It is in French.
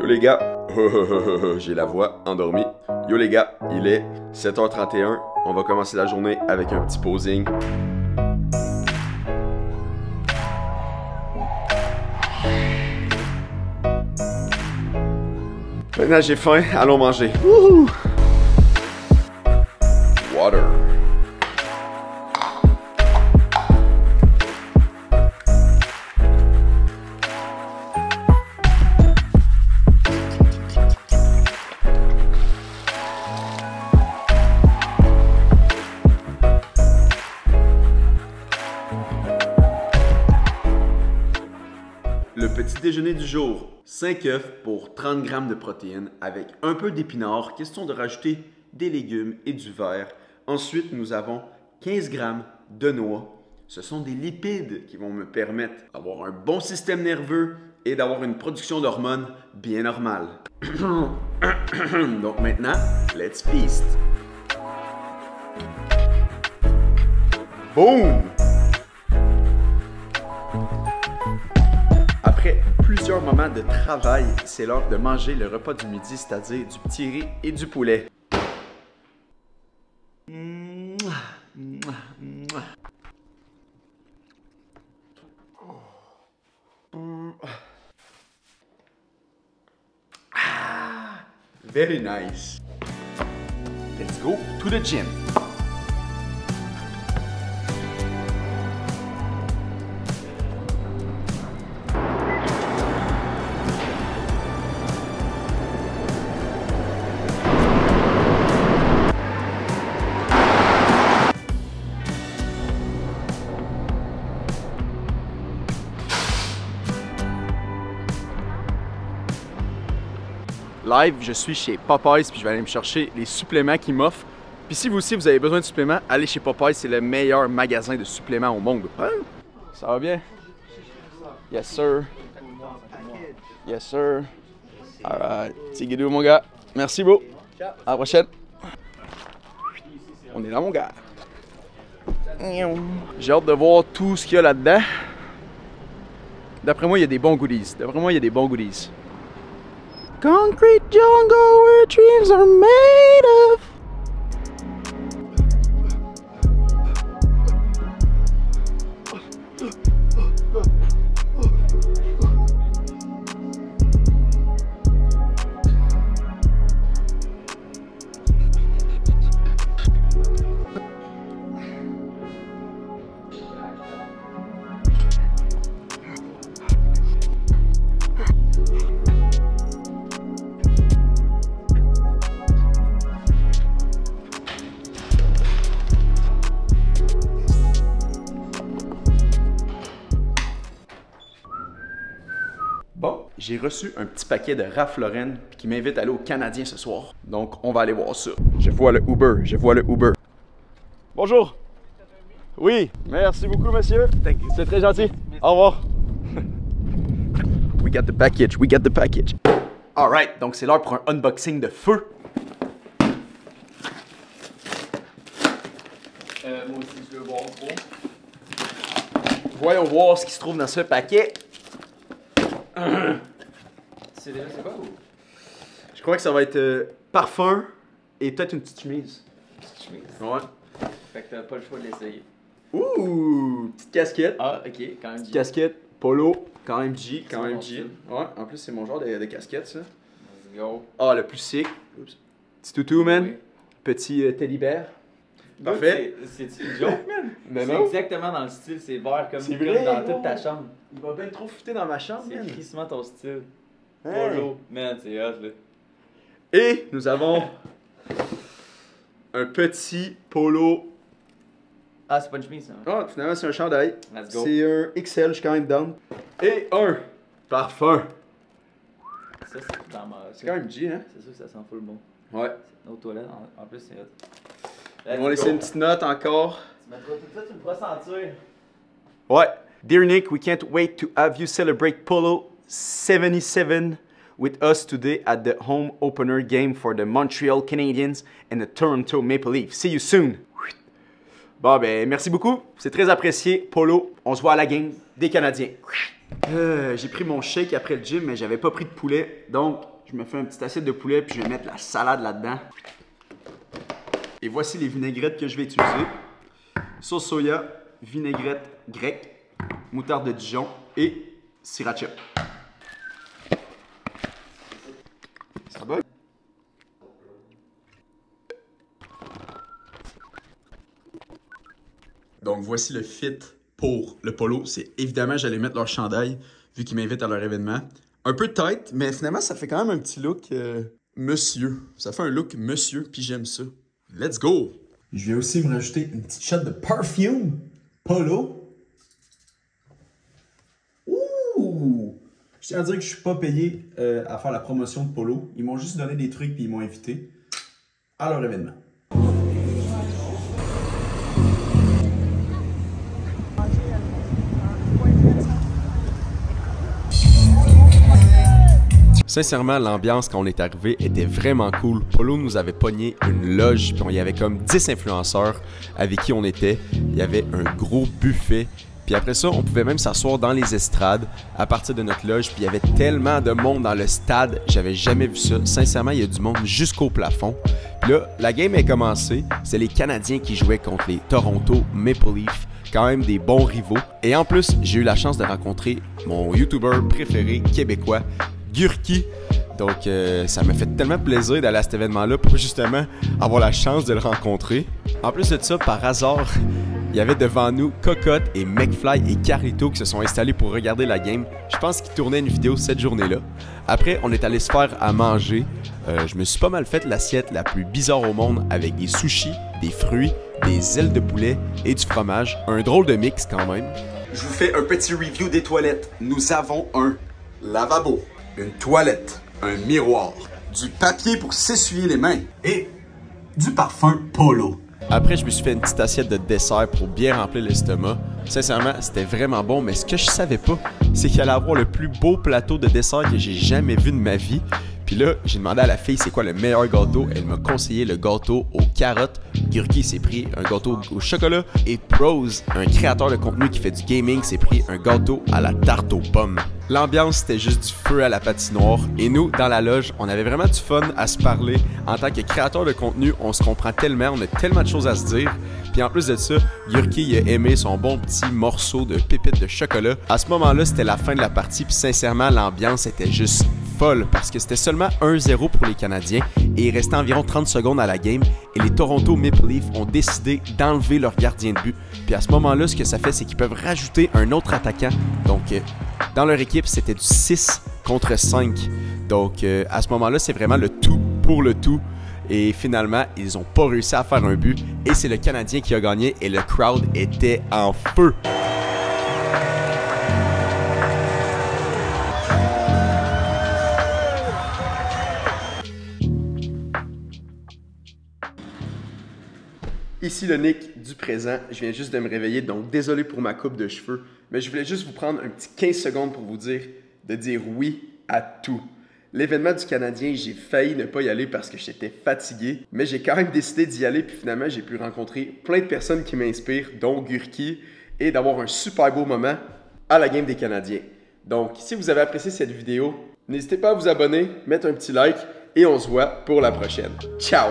Yo les gars, j'ai la voix endormie. Yo les gars, il est 7h31. On va commencer la journée avec un petit posing. Maintenant j'ai faim, allons manger. Wouhou! Water. Le petit déjeuner du jour, 5 œufs pour 30 g de protéines avec un peu d'épinards, question de rajouter des légumes et du verre. Ensuite, nous avons 15 g de noix. Ce sont des lipides qui vont me permettre d'avoir un bon système nerveux et d'avoir une production d'hormones bien normale. Donc maintenant, let's feast. Boom! Après plusieurs moments de travail, c'est l'heure de manger le repas du midi, c'est-à-dire du petit riz et du poulet. Very nice. Let's go to the gym. Live, je suis chez Popeyes puis je vais aller me chercher les suppléments qu'ils m'offrent. Puis si vous aussi vous avez besoin de suppléments, allez chez Popeyes, c'est le meilleur magasin de suppléments au monde. Hein? Ça va bien? Yes sir. Yes sir. Alright. Petit guidou mon gars. Merci beau. À la prochaine. On est là mon gars. J'ai hâte de voir tout ce qu'il y a là-dedans. D'après moi, il y a des bons goodies. Concrete jungle where dreams are made of. Bon, j'ai reçu un petit paquet de Ralph Lauren qui m'invite à aller au Canadien ce soir. Donc, on va aller voir ça. Je vois le Uber. Bonjour. Oui, merci beaucoup, monsieur. C'est très gentil. Au revoir. We got the package. Alright, donc c'est l'heure pour un unboxing de feu. Moi aussi, je veux voir trop. Voyons voir ce qui se trouve dans ce paquet. Tu sais déjà c'est quoi ou? Je crois que ça va être parfum et peut-être une petite chemise. Petite chemise. Ouais. Fait que t'as pas le choix de l'essayer. Ouh, petite casquette. Ah, ok, quand même. Petite casquette, polo, quand même G. Mon style. Ouais, en plus c'est mon genre de casquette ça. Let's go. Ah, le plus sick. Oups. Petit toutou, man. Oui. Petit teddy bear. Parfait. C'est une joke, man. Mais C'est non. exactement dans le style, c'est vert comme, C'est comme vrai, dans gros. toute ta chambre. Il va bien trop fouter dans ma chambre, man. C'est crissement ton style. Hey. Polo. Man, c'est hot là. Et nous avons un petit polo. Ah, c'est pas une chemise ça. Ah, finalement c'est un chandail. Let's go. C'est un XL, je suis quand même down. Et un parfum. Ça, c'est dans ma. C'est quand même G, hein? C'est sûr que ça sent full bon. Ouais. C'est nos toilettes, en plus, c'est hot. On va laisser une petite note encore. Tu mettras tout ça, tu me feras sentir. Ouais. Dear Nick, we can't wait to have you celebrate Polo 77 with us today at the home opener game for the Montreal Canadiens and the Toronto Maple Leafs. See you soon. Bon, ben, merci beaucoup. C'est très apprécié. Polo, on se voit à la game des Canadiens. J'ai pris mon shake après le gym, mais j'avais pas pris de poulet. Donc, Je me fais une petite assiette de poulet puis je vais mettre la salade là-dedans. Et voici les vinaigrettes que je vais utiliser. Sauce soya, vinaigrette grecque, moutarde de Dijon et sriracha. Ça va? Donc voici le fit pour le polo. C'est évidemment, j'allais mettre leur chandail vu qu'ils m'invitent à leur événement. Un peu tight, mais finalement, ça fait quand même un petit look monsieur. Ça fait un look monsieur, puis j'aime ça. Let's go! Je vais aussi me rajouter une petite shot de perfume polo. Ouh! Je tiens à dire que je suis pas payé à faire la promotion de polo. Ils m'ont juste donné des trucs puis ils m'ont invité à leur événement. Sincèrement, l'ambiance quand on est arrivé était vraiment cool. Polo nous avait pogné une loge, puis il y avait comme 10 influenceurs avec qui on était. Il y avait un gros buffet. Puis après ça, on pouvait même s'asseoir dans les estrades à partir de notre loge. Puis il y avait tellement de monde dans le stade, j'avais jamais vu ça. Sincèrement, il y a du monde jusqu'au plafond. Puis là, la game est commencée. C'est les Canadiens qui jouaient contre les Toronto Maple Leafs. Quand même des bons rivaux. Et en plus, j'ai eu la chance de rencontrer mon YouTuber préféré québécois, Gurki. Donc, ça m'a fait tellement plaisir d'aller à cet événement-là pour justement avoir la chance de le rencontrer. En plus de ça, par hasard, il y avait devant nous Cocotte et McFly et Carlito qui se sont installés pour regarder la game. Je pense qu'ils tournaient une vidéo cette journée-là. Après, on est allé se faire à manger. Je me suis pas mal fait l'assiette la plus bizarre au monde avec des sushis, des fruits, des ailes de poulet et du fromage. Un drôle de mix quand même. Je vous fais un petit review des toilettes. Nous avons un lavabo, une toilette, un miroir, du papier pour s'essuyer les mains et du parfum Polo. Après, je me suis fait une petite assiette de dessert pour bien remplir l'estomac. Sincèrement, c'était vraiment bon, mais ce que je savais pas, c'est qu'il allait avoir le plus beau plateau de dessert que j'ai jamais vu de ma vie. Puis là, j'ai demandé à la fille c'est quoi le meilleur gâteau. Elle m'a conseillé le gâteau aux carottes. Gurki s'est pris un gâteau au chocolat. Et Prose, un créateur de contenu qui fait du gaming, s'est pris un gâteau à la tarte aux pommes. L'ambiance, c'était juste du feu à la patinoire. Et nous, dans la loge, on avait vraiment du fun à se parler. En tant que créateur de contenu, on se comprend tellement, on a tellement de choses à se dire. Puis en plus de ça, Gurki il a aimé son bon petit morceau de pépites de chocolat. À ce moment-là, c'était la fin de la partie. Puis sincèrement, l'ambiance était juste folle parce que c'était seulement 1-0 pour les Canadiens et il restait environ 30 secondes à la game et les Toronto Maple Leafs ont décidé d'enlever leur gardien de but. Puis à ce moment-là, ce que ça fait, c'est qu'ils peuvent rajouter un autre attaquant. Donc, dans leur équipe, c'était du 6 contre 5. Donc, à ce moment-là, c'est vraiment le tout pour le tout. Et finalement, ils n'ont pas réussi à faire un but et c'est le Canadien qui a gagné et le crowd était en feu. Ici le Nick du présent, je viens juste de me réveiller, donc désolé pour ma coupe de cheveux, mais je voulais juste vous prendre un petit 15 secondes pour vous dire de dire oui à tout. L'événement du Canadien, j'ai failli ne pas y aller parce que j'étais fatigué, mais j'ai quand même décidé d'y aller, puis finalement j'ai pu rencontrer plein de personnes qui m'inspirent, dont Gurki, et d'avoir un super beau moment à la game des Canadiens. Donc, si vous avez apprécié cette vidéo, n'hésitez pas à vous abonner, mettre un petit like, et on se voit pour la prochaine. Ciao!